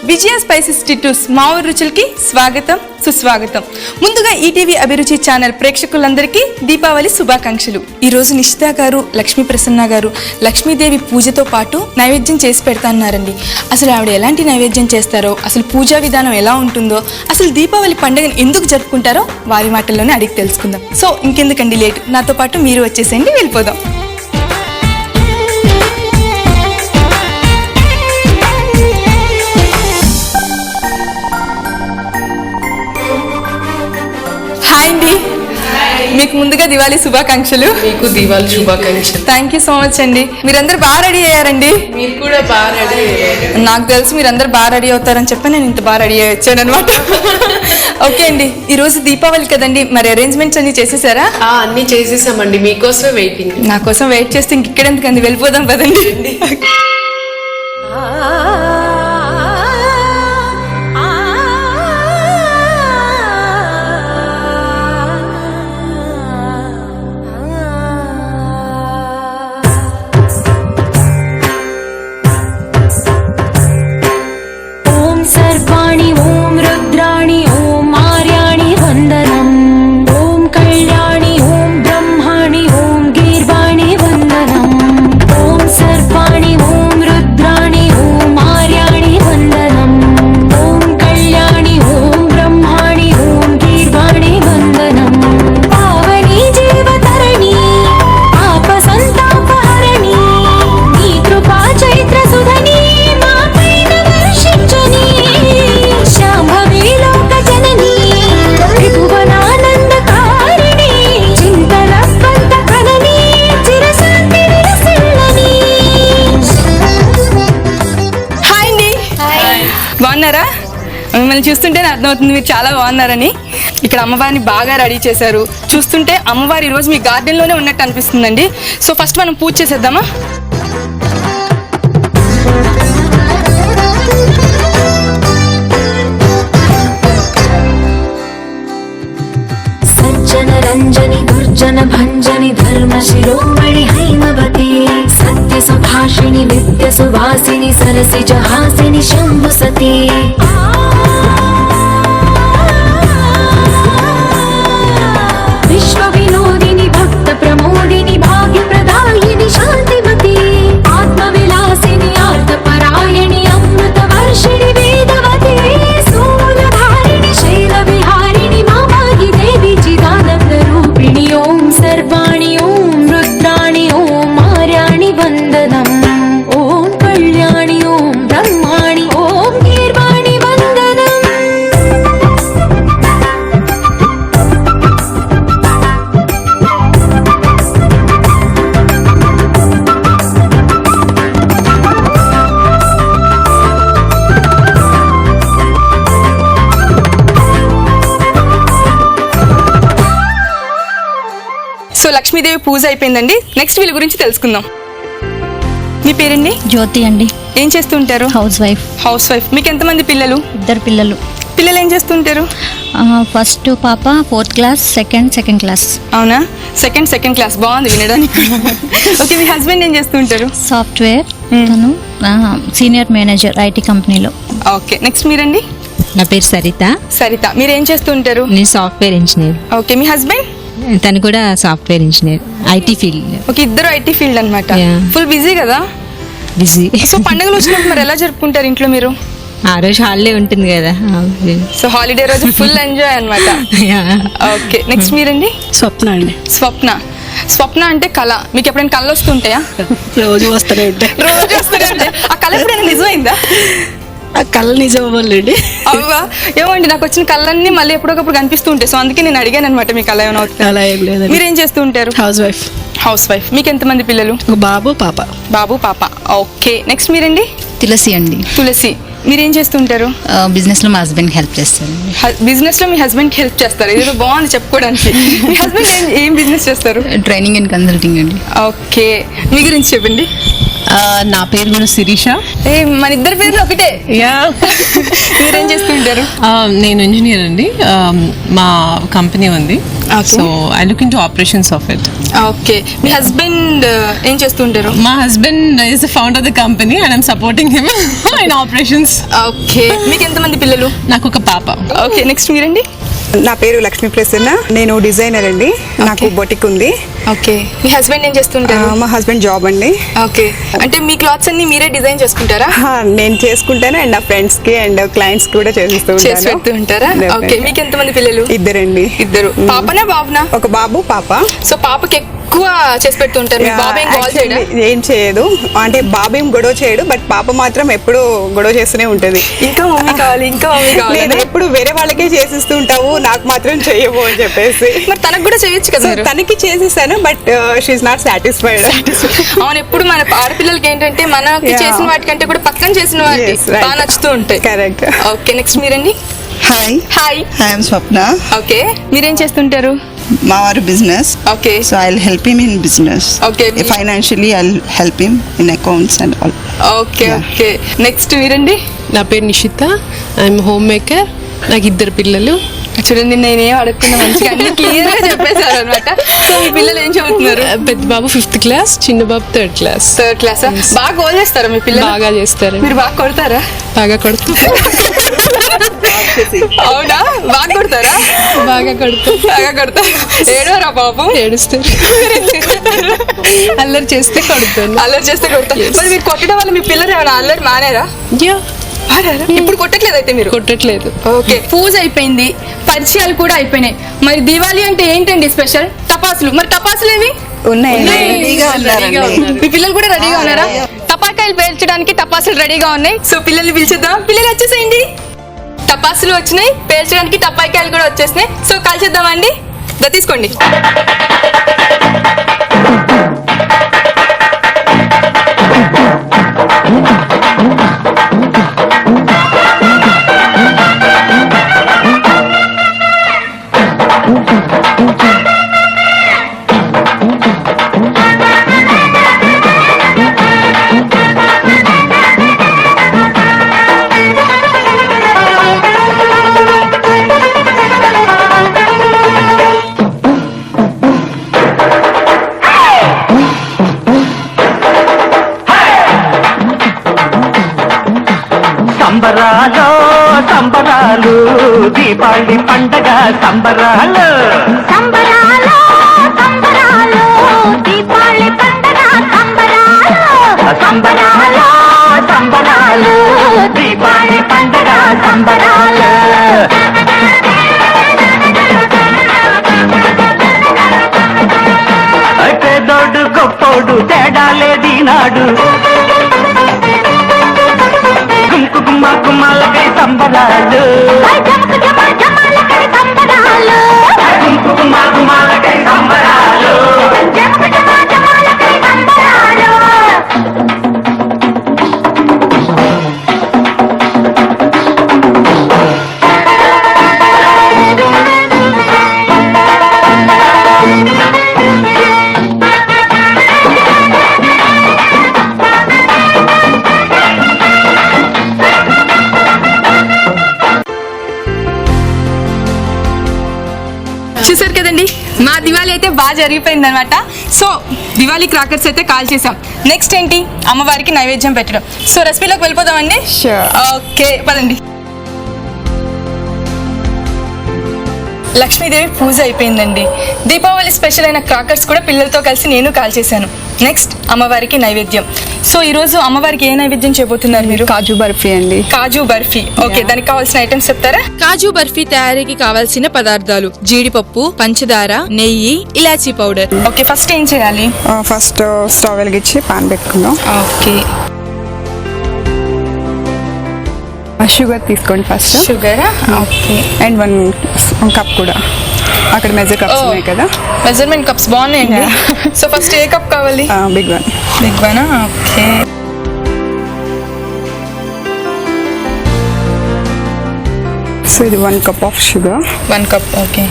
విజయ spices టిట్టూస్ మా ఊరి రుచులకి స్వాగతం సుస్వాగతం. ముందుగా ఈటీవీ అభిరుచి ఛానల్ ప్రేక్షకులందరికీ దీపావళి శుభాకాంక్షలు. ఈ రోజు నిషిత గారు, లక్ష్మీ ప్రసన్న గారు లక్ష్మీదేవి పూజతో పాటు నైవేద్యం చేసి పెడతాన్నారండి. అసలు ఆవిడ ఎలాంటి నైవేద్యం చేస్తారో, అసలు పూజా విధానం ఎలా ఉంటుందో, అసలు దీపావళి పండుగను ఎందుకు జరుపుకుంటారో వారి మాటల్లోనే అడిగి తెలుసుకుందాం. సో ఇంకెందుకండి లేట్, నాతో పాటు మీరు వచ్చేసేయండి, వెళ్ళిపోదాం. హాయ్ అండి, మీకు ముందుగా దివాళీ శుభాకాంక్షలు. మీకు దివాళీ శుభాకాంక్షలు. థ్యాంక్ యూ సో మచ్ అండి. మీరందరూ బాగా రెడీ అయ్యారండి. మీరు కూడా బాగా రెడీ అయ్యారు. నాకు తెలుసు మీరందరూ బాగా రెడీ అవుతారని చెప్పి నేను ఇంత బాగా రెడీ అయ్యొచ్చాను అనమాట. ఓకే అండి, ఈ రోజు దీపావళి కదండి, మరి అరేంజ్మెంట్స్ అన్ని చేసేసారా? అన్ని చేసేసామండి, మీకోసమే వెయిటింగ్. నా కోసం వెయిట్ చేస్తే ఇంకెక్కడెందుకండి, వెళ్ళిపోదాం పదండి. सर्वाणि ओम रुद्राणि ओम आर्याणि वंदनम् ओम कल्याणि ओम ब्रह्माणि ओम गीर्वाणि वंदनम् ओम सर्वाणि ओम रुद्राणि ओम आर्याणि वंदनम् ओम कल्याणि ओम ब्रह्माणि ओम गीर्वाणि वंदनम् पावनी जीवतरणि पाप संतापहरणि नी कृपा चैत्र सुधनी బాగున్నారా? మిమ్మల్ని చూస్తుంటేనే అర్థమవుతుంది మీరు చాలా బాగున్నారని. ఇక్కడ అమ్మవారిని బాగా రెడీ చేశారు. చూస్తుంటే అమ్మవారి ఈరోజు మీ గార్డెన్లోనే ఉన్నట్టు అనిపిస్తుందండి. సో ఫస్ట్ మనం పూజ చేసేద్దామా? सज्जन रंजनी दुर्जन भंजनी धर्म शिरोमणि हैमवती सत्य सुभाषिणी नित्य सुवासिनी सरसि जहासिनी शंभु सती विश्व विनोदिनी भक्त प्रमोदिनी भाग्य प्रदायिनी शांतिमती आत्मविलासिनी आर्त परायणी अमृत वर्षिणी वेदवती सूलधारिणी शैल विहारिणी मामागी देवी चिदानंद रूपिणी ओम सर्वाणि ओम रुद्राणि ओम आर्याणि वंदनम् ओम कल्याणि ओम ब्रह्माणि ओम गीर्वाणि वंदनम्. సో లక్ష్మీదేవి పూజ అయిపోయిందండి. నెక్స్ట్ వీళ్ళ గురించి తెలుసుకుందాం. మీ పేరండి? జ్యోతి అండి. ఏం చేస్తుంటారు? House wife. House wife. మీకు ఎంతమంది పిల్లలు? 2 పిల్లలు. పిల్లలు ఏం చేస్తుంటారు? ఫస్ట్ పాప 4th క్లాస్, సెకండ్ క్లాస్. అవునా? సెకండ్ క్లాస్, బాగుంది వినడానికి. ఓకే, మీ హస్బెండ్ ఏం చేస్తుంటారు? సాఫ్ట్వేర్. తను సీనియర్ మేనేజర్ ఐటీ కంపెనీలో. ఓకే, నెక్స్ట్ మీరండి? నా పేరు సరిత. మీరు ఏం చేస్తుంటారు? నేను సాఫ్ట్వేర్ ఇంజనీర్. ఓకే, మీ హస్బెండ్? తను కూడా software engineer, IT field. Okay, ఇద్దరు ఐటీ ఫీల్డ్ అన్నమాట. ఫుల్ బిజీ కదా? బిజీ. సో పండుగలు వచ్చినప్పుడు మరి ఎలా జరుపుకుంటారు ఇంట్లో మీరు? ఆ రోజు హాలిడే ఉంటుంది కదా. సో హాలిడే రోజు ఫుల్ ఎంజాయ్ అన్నమాట. ఓకే, నెక్స్ట్ మీరండి? స్వప్న అండి. స్వప్న అంటే కళ. మీకు ఎప్పుడైనా కళ్ళు వస్తుంటాయా? రోజు వస్తూనే ఉంటాయి. ఆ కళ ఎప్పుడైనా నిజమైందా? ఆ కళ నిజం అవ్వాలండి. అవ్వా, ఏమండి నాకు వచ్చిన కళ్ళన్నీ మళ్ళీ ఎప్పుడొకప్పుడు కనిపిస్తూ ఉంటాయి. సో అందుకే నేను అడిగాను అనమాట, మీ కళ ఏమైనా అవుతుంది? అలా ఏం లేదండి. మీరేం చేస్తూ ఉంటారు? House wife. మీకు ఎంతమంది పిల్లలు? బాబు పాప. ఓకే, నెక్స్ట్ మీరండి? తులసి అండి. తులసి. మీరేం చేస్తుంటారు? బిజినెస్ లో మా హస్బెండ్ హెల్ప్ చేస్తారు. బిజినెస్ లో మీ హస్బెండ్ హెల్ప్ చేస్తారు? ఇది బాగుంది చెప్పుకోవడానికి. మీ హస్బెండ్ ఏం బిజినెస్ చేస్తారు? ట్రైనింగ్ అండ్ కన్సల్టింగ్ అండి. ఓకే, మీ గురించి చెప్పండి. నా పేరు కూడా శిరీష. మన ఇద్దరి పేర్లు ఒకటే. మీరేం చేస్తుంటారు? నేను ఇంజనీర్ అండి. మా కంపెనీ ఉంది. So I look in to operations of it. Okay. Me husband ఏం చేస్తుంటారు? మా husband is the founder of the company and I'm supporting him in operations. Okay. మీకు ఎంతమంది పిల్లలు? నాకు ఒక పాప. ఓకే. నెక్స్ట్ మీరండి? నా పేరు లక్ష్మీ ప్రసన్న. నేను డిజైనర్ అండి. నాకు బొటిక్ ఉంది. ఓకే. మీ హస్బెండ్ ఏం చేస్తుంటారు? మా హస్బెండ్ జాబ్ అండి. ఓకే. అంటే మీ క్లాత్స్ అన్ని మీరే డిజైన్ చేసుకుంటారా? నేను చేసుకుంటాను అండ్ నా ఫ్రెండ్స్ కి అండ్ క్లయింట్స్ కూడా చేసి పెడుతూ ఉంటారా? ఓకే. మీకు ఎంతమంది పిల్లలు? ఇద్దరండి. ఇద్దరు. పాపనా బాబునా? ఒక బాబు పాప. సో పాపకి ఎక్కువ చేసి పెడుతూ ఉంటారు. మీ బాబు ఏం కాల్ చేయడా? ఏం చేయదు. అంటే బాబు ఏం గొడవ చేయడు, బట్ పాప మాత్రం ఎప్పుడు గొడవ చేస్తూనే ఉంటది. ఇంకా మమ్మీ కావాలి, ఇంకా మమ్మీ కావాలి. నేను ఎప్పుడు వేరే వాళ్ళకే చేసిస్తూ ఉంటావు, నాకు మాత్రం చెయ్యవు అని చెప్పేసి. మరి తనకు కూడా చేయొచ్చు కదా. తనకి చేసేసాను, బట్ షీఈ్ నాట్ సాటిస్ఫైడ్. అవును. ఎప్పుడు మన ఆడపిల్లలకి ఏంటంటే మనకి చేసిన వాటికంటే కూడా పక్కన చేసిన వాటి బాగా నచ్చుతూ ఉంటాయి. కరెక్ట్. ఓకే. నెక్స్ట్ మీరండి? Hi. Hi. I'm Swapna. Okay. మీరేం చేస్తుంటారు? మా వారు business. Okay. So I'll help him in business. Okay. Financially I'll help him in accounts and all. Okay. Okay. Next మీరండి? నా పేరు నిషిత. I'm home maker. నాకు ఇద్దరు పిల్లలు. చూడండి, నేనేం అడగకుండా మంచిగా అన్ని క్లియర్ గా చెప్పేశారు అనమాట. సో మీ పిల్లలు ఏం చదువుతున్నారు? పెద్ద బాబు 5th క్లాస్, చిన్న బాబు 3rd క్లాస్. 3rd class. బాగా గోల్ చేస్తారా మీ పిల్లలు? బాగా చేస్తారు. మీరు బాగా కొడతారా? బాగా కొడుతుంది. అవునా? బాగా కొడతారా? బాగా కొడుతుంది. బాగా కొడతారు. ఏడవరా పాపం? ఏడుస్తారు. అల్లరి చేస్తే కొడుతుంది. అల్లరి చేస్తే కొడతారు. మరి మీరు కొట్టడం వల్ల మీ పిల్లలు ఏమైనా అల్లరి మానేరా? ఇప్పుడు కొట్టట్లేదు అయితే మీరు? కొట్టట్లేదు. ఓకే. పూజ అయిపోయింది, పరిచయాలు కూడా అయిపోయినాయి. మరి దివాళీ అంటే ఏంటండి స్పెషల్? టపాసులు. మరి టపాసులు ఏవి ఉన్నాయి? మీ పిల్లలు కూడా రెడీగా ఉన్నారా? టపాకాయలు పేల్చడానికి టపాసులు రెడీగా ఉన్నాయి. సో పిల్లల్ని పిలిచేద్దాం. పిల్లలు వచ్చేసేయండి. టపాసులు వచ్చినాయి, పేల్చడానికి టపాకాయలు కూడా వచ్చేసినాయి. సో కాల్చేద్దామండి. తీసుకోండి. సంబరాలు సంబరాలు దీపావళి పండగ సంబరాలు సంబరాలు సంబరాలు దీపావళి పండగ సంబరాలు సంబరాలు సంబరాలు దీపావళి పండగ సంబరాలు పేదోడు గొప్పోడు తేడా లేదీనాడు గుమ్మ గుమ్మాలకై సంబరాలు గుమ్మ గుమ్మాలకై సంబరాలు చూసారు కదండి, మా దివాళీ అయితే బాగా జరిగిపోయింది అనమాట. సో దివాళీ క్రాకర్స్ అయితే కాల్ చేసాం. నెక్స్ట్ ఏంటి? అమ్మవారికి నైవేద్యం పెట్టడం. సో రెసిపీలోకి వెళ్ళిపోదామండి. ఓకే, పదండి. లక్ష్మీదేవి పూజ అయిపోయిందండి. దీపావళి స్పెషల్ అయిన క్రాకర్స్ కూడా పిల్లలతో కలిసి నేను కాల్ చేశాను. నెక్స్ట్ అమ్మవారికి నైవేద్యం. సో ఈ రోజు అమ్మవారికి ఏ నైవేద్యం చేయబోతున్నారు మీరు? కాజు బర్ఫీ అండి. కాజు బర్ఫీ. ఓకే, దానికి కావాల్సిన ఐటమ్స్ చెప్తారా? కాజు బర్ఫీ తయారీకి కావాల్సిన పదార్థాలు: జీడిపప్పు, పంచదార, నెయ్యి, ఇలాచీ పౌడర్. ఓకే, ఫస్ట్ ఏం చేయాలి? ఫస్ట్ స్టవ్ వెలిగించి పాన్ పెట్టుకుందాం. ఓకే, షుగర్ తీసుకోండి first. Sugar. Okay, and 1 cup కూడా. అక్కడ మెజర్ కప్స్ ఉన్నాయి కదా, మెజర్మెంట్ కప్స్ బాగున్నాయండి. సో ఫస్ట్ ఏ కప్ కావాలి? Big one. Big one. Okay, so ఇది 1 cup of sugar. 1 cup. Okay.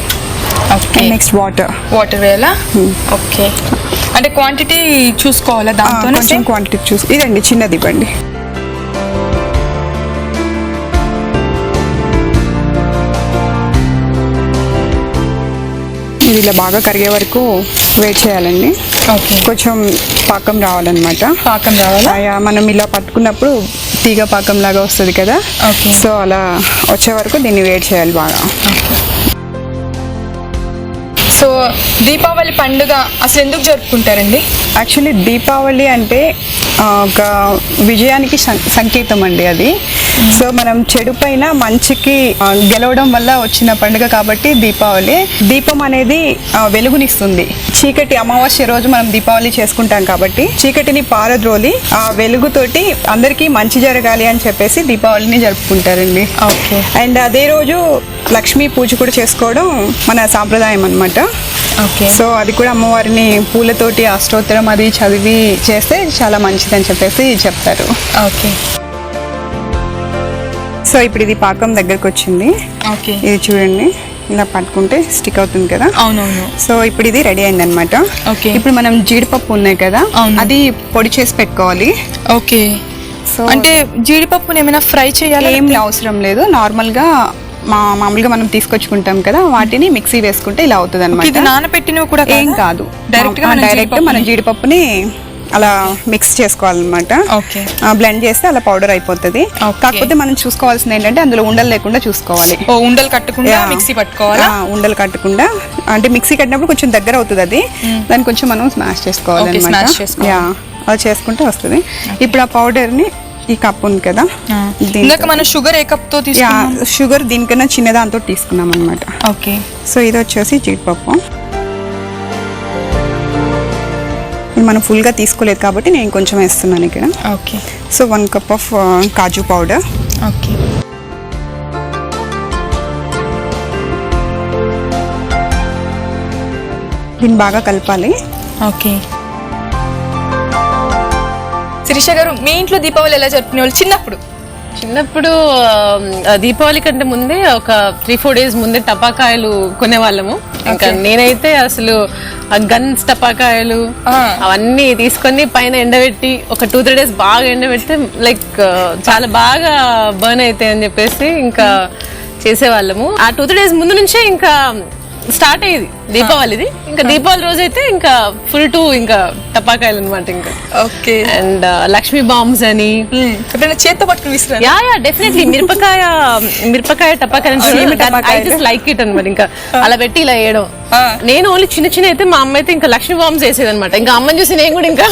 Okay, next water. Water వేయాలా? ఓకే. అంటే క్వాంటిటీ చూసుకోవాలా దాంతో కొంచెం క్వాంటిటీ చూసి ఇదండి చిన్నది ఇవ్వండి. ఇది ఇలా బాగా కరిగే వరకు వెయిట్ చేయాలండి. కొంచెం పాకం రావాలన్నమాట. పాకం రావాలా? మనం ఇలా పట్టుకున్నప్పుడు తీగ పాకం లాగా వస్తుంది కదా, సో అలా వచ్చే వరకు దీన్ని వెయిట్ చేయాలి బాగా. సో దీపావళి పండుగ అసలు ఎందుకు జరుపుకుంటారండి? యాక్చువల్లీ దీపావళి అంటే ఒక విజయానికి సంకేతం అండి అది. సో మనం చెడు పైన మంచికి గెలవడం వల్ల వచ్చిన పండుగ కాబట్టి దీపావళి. దీపం అనేది వెలుగునిస్తుంది. చీకటి అమావాస్య రోజు మనం దీపావళి చేసుకుంటాం కాబట్టి చీకటిని పారద్రోలి ఆ వెలుగుతోటి అందరికీ మంచి జరగాలి అని చెప్పేసి దీపావళిని జరుపుకుంటారండి. ఓకే. అండ్ అదే రోజు లక్ష్మీ పూజ కూడా చేసుకోవడం మన సాంప్రదాయం అన్నమాట. ఓకే. సో అది కూడా అమ్మవారిని పూలతోటి అష్టోత్తరం అది చదివి చేస్తే చాలా మంచిదని చెప్పేసి చెప్తారు. ఓకే. సో ఇప్పుడు ఇది పాకం దగ్గరకు వచ్చింది. ఓకే. ఇది చూడండి, ఇలా పట్టుకుంటే స్టిక్ అవుతుంది కదా. అవునవును. సో ఇప్పుడు ఇది రెడీ అయింది అనమాట. ఓకే. ఇప్పుడు మనం జీడిపప్పు ఉన్నాయి కదా, అది పొడి చేసి పెట్టుకోవాలి. ఓకే. సో అంటే జీడిపప్పుని ఏమైనా ఫ్రై చేయాలి? ఏం అవసరం లేదు, నార్మల్గా మామూలుగా మనం తీసుకొచ్చుకుంటాం కదా, వాటిని మిక్సీ వేసుకుంటే ఇలా అవుతుంది అనమాట. ఇది నానబెట్టినవి కూడా ఏం కాదు, డైరెక్ట్ మనం జీడిపప్పుని అలా మిక్స్ చేసుకోవాలన్నమాట. ఓకే. బ్లెండ్ చేస్తే అలా పౌడర్ అయిపోతుంది. కాకపోతే మనం చూసుకోవాల్సింది ఏంటంటే అందులో ఉండలు లేకుండా చూసుకోవాలి. ఉండలు కట్టకుండా మిక్సీ పట్టుకోవాలా? ఉండలు కట్టకుండా, అంటే మిక్సీ కట్టినప్పుడు కొంచెం దగ్గర అవుతుంది అది, దాన్ని కొంచెం మనం స్మాష్ చేసుకోవాలి అనమాట. అలా చేసుకుంటే వస్తుంది. ఇప్పుడు ఆ పౌడర్ ని ఈ కప్ ఉంది కదా, మన షుగర్ ఏ కప్ తో తీసుకున్నాం? షుగర్ దీనికన్నా చిన్న దాంతో తీసుకున్నాం అనమాట. ఓకే. సో ఇది వచ్చేసి జీడిపప్పు. మనం ఫుల్ గా తీసుకోలేదు కాబట్టి నేను కొంచెం వేస్తున్నాను ఇక్కడ. Okay. So 1 cup of kaju powder. Okay. దీన్ని బాగా కలపాలి. ఓకే. శిరీష గారు, మీ ఇంట్లో దీపావళి ఎలా జరుపుకునే వాళ్ళు చిన్నప్పుడు? దీపావళి కంటే ముందే ఒక 3-4 days ముందే టపాకాయలు కొనేవాళ్ళము. ఇంకా నేనైతే అసలు గన్స్ టపాకాయలు అవన్నీ తీసుకొని పైన ఎండబెట్టి ఒక 2-3 days బాగా ఎండబెడితే లైక్ చాలా బాగా బర్న్ అవుతాయి అని చెప్పేసి ఇంకా చేసేవాళ్ళము. ఆ 2-3 days ముందు నుంచే ఇంకా స్టార్ట్ అయ్యేది దీపావళిది. ఇంకా దీపావళి రోజు అయితే ఇంకా ఫుల్ టు ఇంకా టపాకాయలు అనమాట ఇంకా. ఓకే. అండ్ లక్ష్మీ బాంబ్స్ అని చేత్తో పట్టుకుని విసిరా? Yeah definitely. మిరపకాయ టపాకాయలు ఐ జస్ట్ లైక్ ఇట్ అనమాట. ఇంకా అలా పెట్టి ఇలా వేయడం. నేను ఓన్లీ చిన్న చిన్న అయితే, మా అమ్మ అయితే ఇంకా లక్ష్మీ బాంబ్స్ వేసేది అనమాట. ఇంకా అమ్మని చూసి నేను కూడా ఇంకా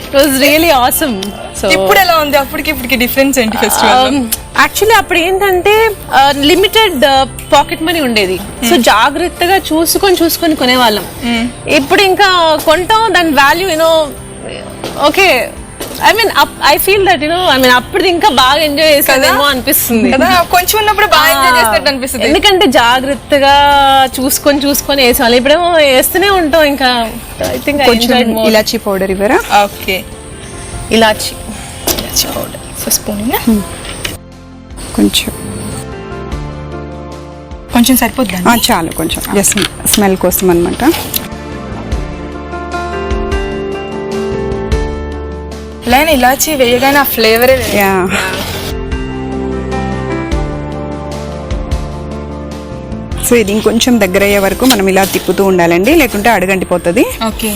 it was really awesome. So ఇప్పుడు ఎలా ఉంది, అప్పటికి ఇప్పటికి డిఫరెన్స్ ఏంటి ఫెస్టివల్? యాక్చువల్లీ అప్పుడు ఏంటంటే లిమిటెడ్ పాకెట్ మనీ ఉండేది. సో జాగ్రత్తగా చూసుకొని కొనేవాళ్ళం. ఇప్పుడు ఇంకా కొంటాం, దాని value okay. I feel that అప్పుడు ఇంకా బాగా ఎంజాయ్ చేసేదేమో అనిపిస్తుంది. కొంచెం ఉన్నప్పుడు బాగా ఎంజాయ్ చేసినట్టు అనిపిస్తుంది. ఎందుకంటే జాగ్రత్తగా చూసుకొని వేసేవాళ్ళం. ఇప్పుడేమో వేస్తూనే ఉంటాం. ఇంకా ఐ థింక్ ఇలాచీ పౌడర్ ఇవ్వరా? ఓకే. ఇలాచీ పౌడర్ స్పూన్ కొంచెం సరిపోద్దా? చాలు, కొంచెం జస్ట్ స్మెల్ కోసం అనమాట. ఇలాచీ వేయగానే ఆ ఫ్లేవరే. సో ఇది ఇంకొంచెం దగ్గర అయ్యే వరకు మనం ఇలా తిప్పుతూ ఉండాలండి, లేకుంటే అడుగంటిపోతుంది. ఓకే.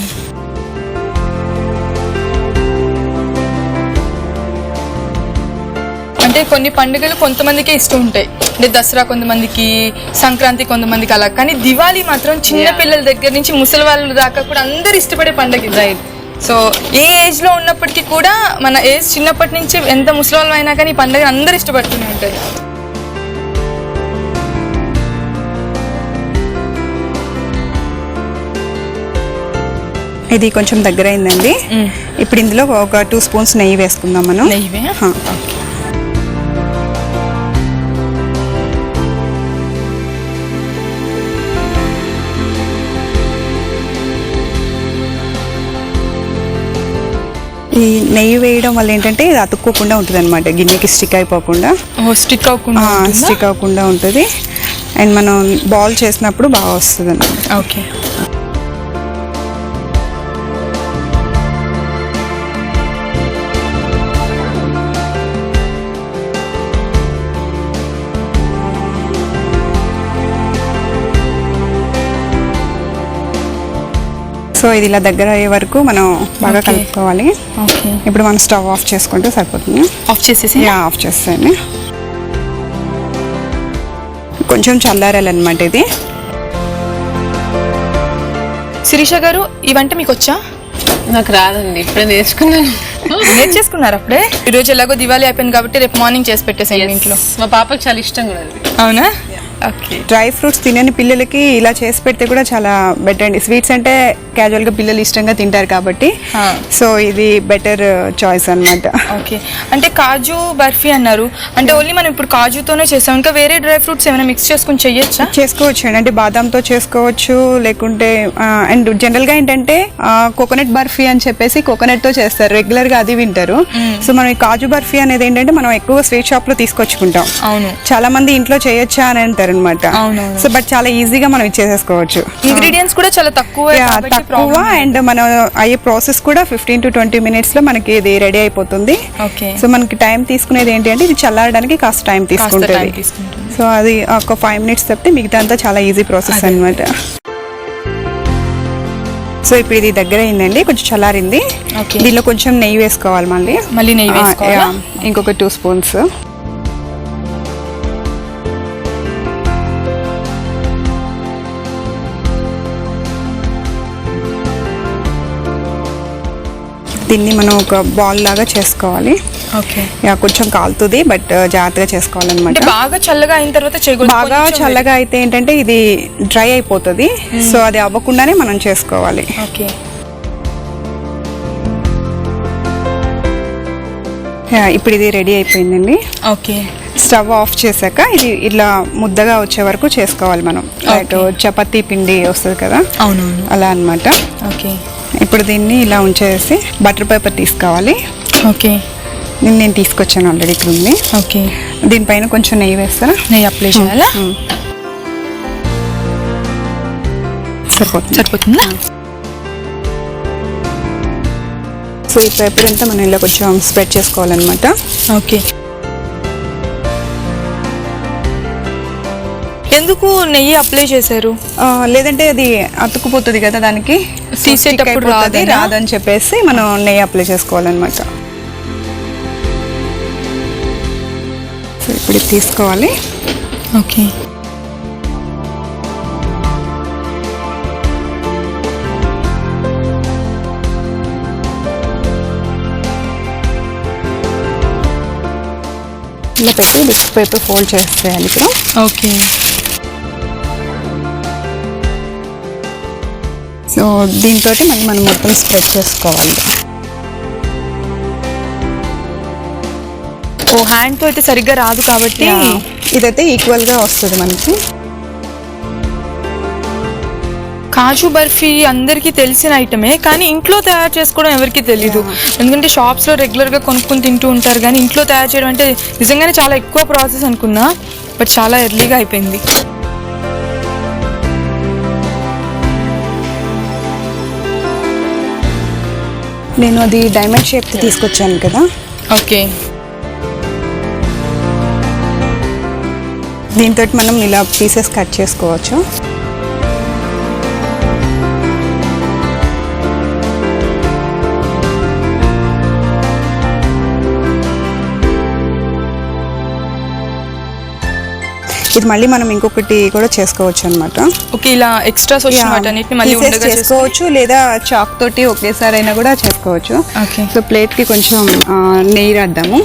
అంటే కొన్ని పండుగలు కొంతమందికే ఇష్టం ఉంటాయి. అంటే దసరా కొంతమందికి, సంక్రాంతి కొంతమందికి అలా. కానీ దివాళీ మాత్రం చిన్న పిల్లల దగ్గర నుంచి ముసలి వాళ్ళ దాకా కూడా అందరు ఇష్టపడే పండుగ. రైట్. సో ఏ ఏజ్ లో ఉన్నప్పటికీ కూడా, మన ఏజ్ చిన్నప్పటి నుంచి ఎంత ముసలి అయినా కానీ ఈ పండుగ అందరు ఇష్టపడుతూనే ఉంటారు. ఇది కొంచెం దగ్గర అయిందండి. ఇప్పుడు ఇందులో ఒక 2 spoons నెయ్యి వేసుకుందాం మనం. ఈ నెయ్యి వేయడం వల్ల ఏంటంటే ఇది అతుక్కోకుండా ఉంటుంది అనమాట, గిన్నెకి స్టిక్ అయిపోకుండా. స్టిక్ అవ్వకుండా ఉంటుంది. అండ్ మనం బాల్ చేసినప్పుడు బాగా వస్తుంది అన్నమాట. ఓకే. సో ఇది ఇలా దగ్గర అయ్యే వరకు మనం బాగా కలుపుకోవాలి. ఓకే, ఇప్పుడు మనం స్టవ్ ఆఫ్ చేసుకుంటే సరిపోతుంది. ఆఫ్ చేసేసి ఆఫ్ చేస్తాను. కొంచెం చల్లారాలన్నమాట ఇది. శిరీష గారు, ఈ వంట మీకు వచ్చా? నాకు రాదండి, ఇప్పుడే నేర్చుకున్నాను. నేర్చేసుకున్నారు అప్పుడే? ఈరోజు ఎలాగో దివాళీ అయిపోయింది కాబట్టి రేపు మార్నింగ్ చేసి పెట్టేసాను ఇంట్లో. మా పాపకి చాలా ఇష్టం కూడా అది. అవునా? ఓకే. డ్రై ఫ్రూట్స్ తినని పిల్లలకి ఇలా చేసి పెడితే కూడా చాలా బెటర్ అండి. స్వీట్స్ అంటే క్యాజువల్గా పిల్లలు ఇష్టంగా తింటారు కాబట్టి సో ఇది బెటర్ చాయిస్ అన్నమాట. ఓకే, అంటే కాజు బర్ఫీ అన్నారు, అంటే ఓన్లీ మనం ఇప్పుడు కాజుతోనే చేస్తాం, ఇంకా వేరే డ్రై ఫ్రూట్స్ ఏమైనా మిక్స్ చేసుకుని చేయొచ్చా? చేసుకోవచ్చు అండి, అంటే బాదాంతో చేసుకోవచ్చు, లేకుంటే అండ్ జనరల్గా ఏంటంటే కోకోనట్ బర్ఫీ అని చెప్పేసి కోకోనట్ తో చేస్తారు, రెగ్యులర్ గా అది వింటారు. సో మనం ఈ కాజు బర్ఫీ అనేది ఏంటంటే మనం ఎక్కువ స్వీట్ షాప్ లో తీసుకొచ్చుకుంటాం. అవును, చాలా మంది ఇంట్లో చేయొచ్చా అని అంటారు అనమాట. సో బట్ చాలా ఈజీగా మనం ఇచ్చేసేసుకోవచ్చు. ఇంగ్రీడియంట్స్ కూడా చాలా తక్కువ అండ్ మనం అయ్యే ప్రాసెస్ కూడా 15 to 20 minutes లో మనకి ఇది రెడీ అయిపోతుంది. ఓకే, సో మనకి టైం తీసుకునేది ఏంటి అంటే ఇది చల్లారడానికి కాస్త టైం తీసుకుంటుంది. సో అది ఒక 5 minutes తప్పితే మిగతా అంతా చాలా ఈజీ ప్రాసెస్ అన్నమాట. సో ఇప్పుడు ఇది దగ్గర అయిందండి, కొంచెం చల్లారింది. దీనిలో కొంచెం నెయ్యి వేసుకోవాలి. మళ్ళీ నెయ్యి వేసుకోవాలా? ఇంకొక 2 spoons. దీన్ని మనం ఒక బాల్ లాగా చేసుకోవాలి. ఓకే, కొంచెం కాలుతుంది బట్ జాగ్రత్తగా చేసుకోవాలన్నమాట. బాగా చల్లగా అయిన తర్వాత చేయకూడదు. బాగా చల్లగా అయితే ఏంటంటే ఇది డ్రై అయిపోతుంది. సో అది అవ్వకుండానే మనం చేసుకోవాలి. ఓకే, ఇప్పుడు ఇది రెడీ అయిపోయిందండి. ఓకే, స్టవ్ ఆఫ్ చేశాక ఇది ఇట్లా ముద్దగా వచ్చే వరకు చేసుకోవాలి మనం. లైక్ చపాతీ పిండి వస్తుంది కదా, అవునవును, అలా అన్నమాట. ఓకే, ఇప్పుడు దీన్ని ఇలా ఉంచేసి బటర్ పేపర్ తీసుకోవాలి. ఓకే, నేను తీసుకొచ్చాను ఆల్రెడీ, ఇక్కడ ఉంది. ఓకే, దీనిపైన కొంచెం నెయ్యి వేస్తారా? నెయ్యి అప్లై చేయాలా? సరిపోతుందా? సో ఈ పేపర్ అంతా మనం ఇలా కొంచెం స్ప్రెడ్ చేసుకోవాలన్నమాట. ఓకే, ఎందుకు నెయ్యి అప్లై చేశారు? లేదంటే అది అతుక్కుపోతుంది కదా, దానికి తీసేటప్పుడు రాదని చెప్పేసి మనం నెయ్యి అప్లై చేసుకోవాలన్నమాట. సో ఇప్పుడు ఇది తీసుకోవాలి. ఓకే, ఇలా పెట్టి బిస్కెట్ పేపర్ ఫోల్డ్ చేసేయాలి ఇప్పుడు. ఓకే, సో దీంతో మళ్ళీ మనం మొత్తం స్ప్రెడ్ చేసుకోవాలి. ఓ హ్యాండ్ తో అయితే సరిగ్గా రాదు కాబట్టి ఇదైతే ఈక్వల్ గా వస్తుంది మనకి. కాజు బర్ఫీ అందరికీ తెలిసిన ఐటమే, కానీ ఇంట్లో తయారు చేసుకోవడం ఎవరికి తెలీదు. ఎందుకంటే షాప్స్ లో రెగ్యులర్ గా కొనుక్కొని తింటూ ఉంటారు, కానీ ఇంట్లో తయారు చేయడం అంటే నిజంగానే చాలా ఎక్కువ ప్రాసెస్ అనుకున్నా, బట్ చాలా ఎర్లీగా అయిపోయింది. నేను అది డైమండ్ షేప్ తీసుకొచ్చాను కదా. ఓకే, దీంతో మనం ఇలా పీసెస్ కట్ చేసుకోవచ్చు. ఇది మళ్ళీ మనం ఇంకొకటి కూడా చేసుకోవచ్చు అన్నమాట. ఓకే, ఇలా ఎక్స్ట్రాస్ వచ్చిన వాటన్నిటిని మళ్ళీ ఉండగా చేసుకోవచ్చు, లేదా చాక్ తోటి ఒకేసారి అయినా కూడా చేసుకోవచ్చు. ఓకే, సో ప్లేట్ కి కొంచెం నెయ్యి రాద్దాము.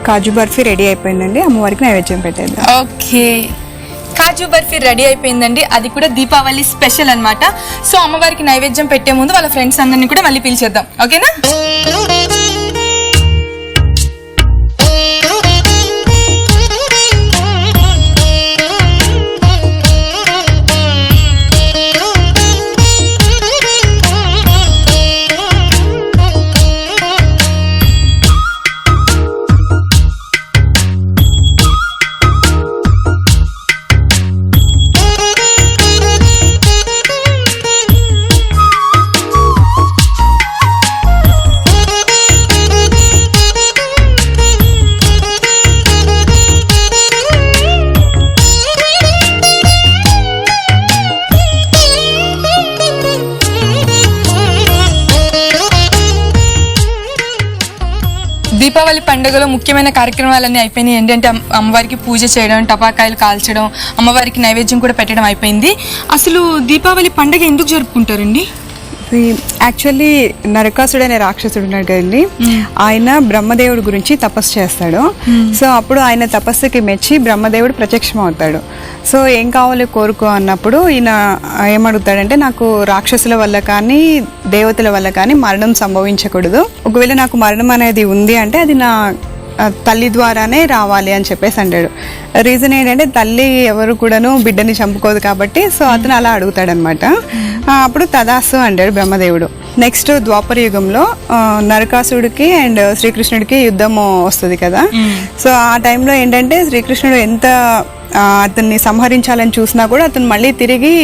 కాజు బర్ఫీ రెడీ అయిపోయిందండి, అమ్మవారికి నైవేద్యం పెట్టేద్దాం. ఓకే, కాజు బర్ఫీ రెడీ అయిపోయిందండి, అది కూడా దీపావళి స్పెషల్ అన్నమాట. సో అమ్మవారికి నైవేద్యం పెట్టే ముందు వాళ్ళ ఫ్రెండ్స్ అందరినీ కూడా మళ్ళీ పిలిచేద్దాం. ఓకేనా? దీపావళి పండుగలో ముఖ్యమైన కార్యక్రమాలన్నీ అయిపోయినాయి. ఏంటంటే అమ్మవారికి పూజ చేయడం, టపాకాయలు కాల్చడం, అమ్మవారికి నైవేద్యం కూడా పెట్టడం అయిపోయింది. అసలు దీపావళి పండుగ ఎందుకు జరుపుకుంటారండి? యాక్చువల్లీ నరకాసుడు అనే రాక్షసుడు ఉన్నాడు కదండి, ఆయన బ్రహ్మదేవుడి గురించి తపస్సు చేస్తాడు. సో అప్పుడు ఆయన తపస్సుకి మెచ్చి బ్రహ్మదేవుడు ప్రత్యక్షం అవుతాడు. సో ఏం కావాలి కోరుకో అన్నప్పుడు ఈయన ఏమడుగుతాడంటే, నాకు రాక్షసుల వల్ల కానీ దేవతల వల్ల కానీ మరణం సంభవించకూడదు. ఒకవేళ నాకు మరణం అనేది ఉంది అంటే అది నా తల్లి ద్వారానే రావాలి అని చెప్పేసి అంటాడు. రీజన్ ఏంటంటే తల్లి ఎవరు కూడాను బిడ్డని చంపుకోదు కాబట్టి. సో అతను అలా అడుగుతాడనమాట. అప్పుడు తదాసు అంటాడు బ్రహ్మదేవుడు. నెక్స్ట్ ద్వాపర యుగంలో నరకాసుడికి అండ్ శ్రీకృష్ణుడికి యుద్ధం వస్తుంది కదా. సో ఆ టైంలో ఏంటంటే శ్రీకృష్ణుడు ఎంత అతన్ని సంహరించాలని చూసినా కూడా అతను మళ్ళీ తిరిగి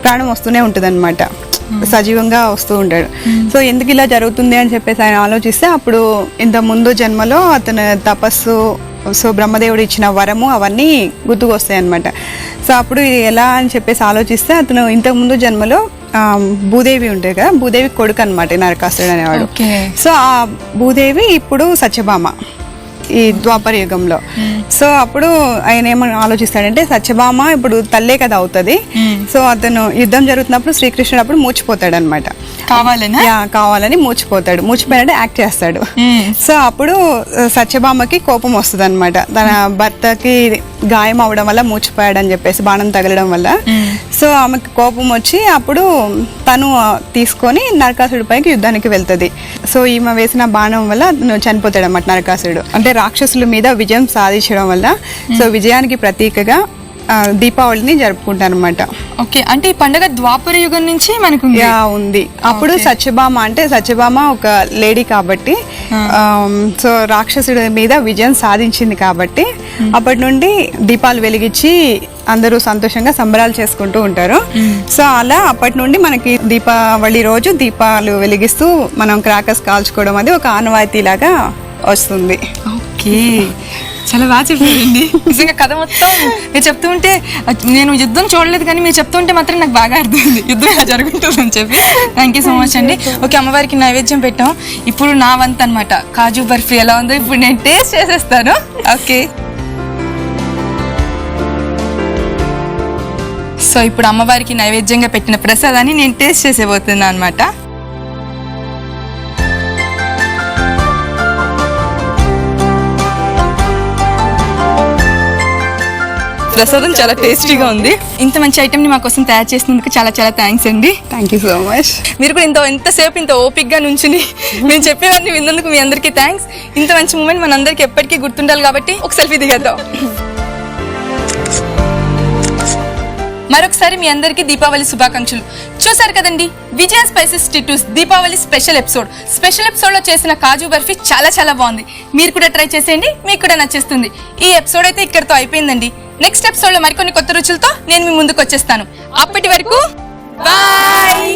ప్రాణం వస్తూనే ఉంటుంది అనమాట, సజీవంగా వస్తూ ఉంటాడు. సో ఎందుకు ఇలా జరుగుతుంది అని చెప్పేసి ఆయన ఆలోచిస్తే అప్పుడు ఇంత ముందు జన్మలో అతను తపస్సు, సో బ్రహ్మదేవుడు ఇచ్చిన వరము అవన్నీ గుర్తుకొస్తాయి అనమాట. సో అప్పుడు ఇది ఎలా అని చెప్పేసి ఆలోచిస్తే అతను ఇంతకు ముందు జన్మలో భూదేవి ఉంటాయి కదా, భూదేవి కొడుకు అనమాట నరకాసురుడు అనేవాడు. సో ఆ భూదేవి ఇప్పుడు సత్యభామ ఈ ద్వాపర యుగంలో. సో అప్పుడు ఆయన ఏమని ఆలోచిస్తాడంటే, సత్యభామ ఇప్పుడు తల్లే కదా అవుతుంది. సో అతను యుద్ధం జరుగుతున్నప్పుడు శ్రీకృష్ణుడు అప్పుడు మూచిపోతాడు అనమాట, కావాలని మూచిపోతాడు. మూచిపోయినట్టు యాక్ట్ చేస్తాడు. సో అప్పుడు సత్యభామకి కోపం వస్తుంది అనమాట, తన భర్తకి గాయం అవడం వల్ల మూచిపోయాడు అని చెప్పేసి, బాణం తగలడం వల్ల. సో ఆమెకి కోపం వచ్చి అప్పుడు తను తీసుకొని నరకాసుడి పైకి యుద్ధానికి వెళ్తుంది. సో ఈమె వేసిన బాణం వల్ల చనిపోతాడు అన్నమాట నరకాసుడు. అంటే రాక్షసుల మీద విజయం సాధించడం వల్ల సో విజయానికి ప్రతీకగా దీపావళిని జరుపుకుంటారు అనమాట. ఓకే, అంటే ఈ పండుగ ద్వాపర యుగం నుంచి మనకు ఉంది. అప్పుడు సత్యభామ అంటే సత్యభామ ఒక లేడీ కాబట్టి, సో రాక్షసుడి మీద విజయం సాధించింది కాబట్టి అప్పటి నుండి దీపాలు వెలిగించి అందరూ సంతోషంగా సంబరాలు చేసుకుంటూ ఉంటారు. సో అలా అప్పటి నుండి మనకి దీపావళి రోజు దీపాలు వెలిగిస్తూ మనం క్రాకర్స్ కాల్చుకోవడం అది ఒక ఆనవాయితీ లాగా వస్తుంది. ఓకే, చాలా బాగా చెప్పారండి. నిజంగా కథ మొత్తం మీరు చెప్తూ ఉంటే, నేను యుద్ధం చూడలేదు కానీ మీరు చెప్తూ ఉంటే మాత్రం నాకు బాగా అర్థమైంది యుద్ధం ఇలా జరుగుతుందని చెప్పి. థ్యాంక్ యూ సో మచ్ అండి. ఓకే, అమ్మవారికి నైవేద్యం పెట్టాం. ఇప్పుడు నా వంతు అనమాట. కాజు బర్ఫీ ఎలా ఉందో ఇప్పుడు నేను టేస్ట్ చేసేస్తాను. ఓకే, సో ఇప్పుడు అమ్మవారికి నైవేద్యంగా పెట్టిన ప్రసాదాన్ని నేను టేస్ట్ చేసేబోతున్నాను అనమాట. ప్రసాదం చాలా టేస్టీగా ఉంది. ఇంత మంచి ఐటమ్ ని మా కోసం తయారు చేసినందుకు చాలా చాలా థ్యాంక్స్ అండి. Thank you so much. మీరు కూడా ఎంతసేపు ఇంత ఓపిక్గా నుంచుని మేము చెప్పేవన్నీ విన్నందుకు మీ అందరికీ థ్యాంక్స్. ఇంత మంచి మూమెంట్ మనందరికీ ఎప్పటికీ గుర్తుండాలి కాబట్టి ఒక సెల్ఫీ దిగేద్దాం. మరొకసారి మీ అందరికీ దీపావళి శుభాకాంక్షలు. చూసారు కదండి, విజయ స్పైసెస్ టిటూస్ దీపావళి స్పెషల్ ఎపిసోడ్ లో చేసిన కాజు బర్ఫీ చాలా చాలా బాగుంది. మీరు కూడా ట్రై చేసేయండి, మీకు కూడా నచ్చేస్తుంది. ఈ ఎపిసోడ్ అయితే ఇక్కడతో అయిపోయిందండి. నెక్స్ట్ ఎపిసోడ్ లో మరికొన్ని కొత్త రుచులతో నేను మీ ముందుకు వచ్చేస్తాను. అప్పటి వరకు బాయ్.